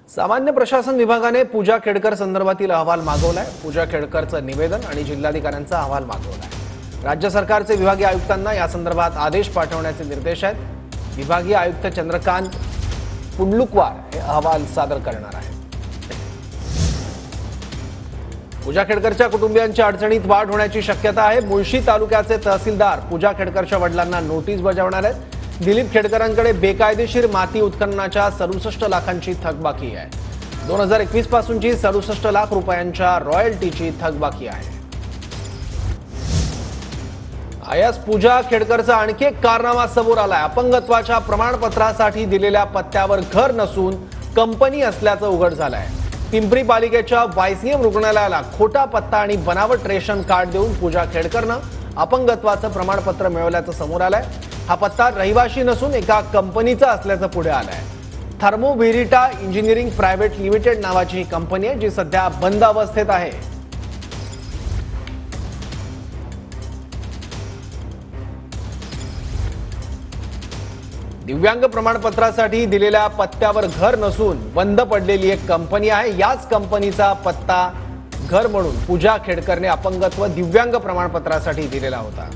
सामान्य प्रशासन विभागाने पूजा खेडकर संदर्भातील अहवाल मागवलाय। पूजा खेडकरचं निवेदन आणि जिल्हाधिकाऱ्यांचा अहवाल मागवलाय। राज्य सरकारचे विभागीय आयुक्तांना या संदर्भात आदेश पाठवण्याचे निर्देश आहेत। विभागीय आयुक्त चंद्रकांत पुंडलुकवार हे अहवाल सादर करणार आहेत। पूजा खेडकरच्या कुटुंबियांच्या अडचणीत वाढ होण्याची शक्यता आहे। मुळशी तालुक्याचे तहसीलदार पूजा खेडकरच्या वडिलांना नोटीस बजावणार आहेत। दिलीप खेडकरांकडे बेकायदेशीर माती उत्खननाच्या 67 लाखांची थकबाकी आहे। 2021 पासूनची 67 लाख रुपयांच्या रॉयल्टीची थकबाकी आहे। आयास पूजा खेडकरचा आणखी एक कारनामा समोर आलाय। अपंगत्वाच्या प्रमाणपत्रासाठी दिलेल्या पत्त्यावर घर नसून कंपनी असल्याचं उघड झालंय। पिंपरी पालिकेच्या वायसीएम रुग्णालयाला खोटा पत्ता आणि बनावट रेशन कार्ड देऊन पूजा खेडकरनं अपंगत्वाचं प्रमाणपत्र मिळवल्याचं समोर आलंय। हा पत्ता रहिवाशी नसून एका कंपनीचा असल्याचं पुढे आलंय। थर्मोव्हेरिटा इंजिनिअरिंग प्रायव्हेट लिमिटेड नावाची ही कंपनी आहे, जी सध्या बंद अवस्थेत आहे। दिव्यांग प्रमाणपत्रासाठी दिलेल्या पत्त्यावर घर नसून बंद पडलेली एक कंपनी आहे। याच कंपनीचा पत्ता घर म्हणून पूजा खेडकरने अपंगत्व दिव्यांग प्रमाणपत्रासाठी दिलेला होता।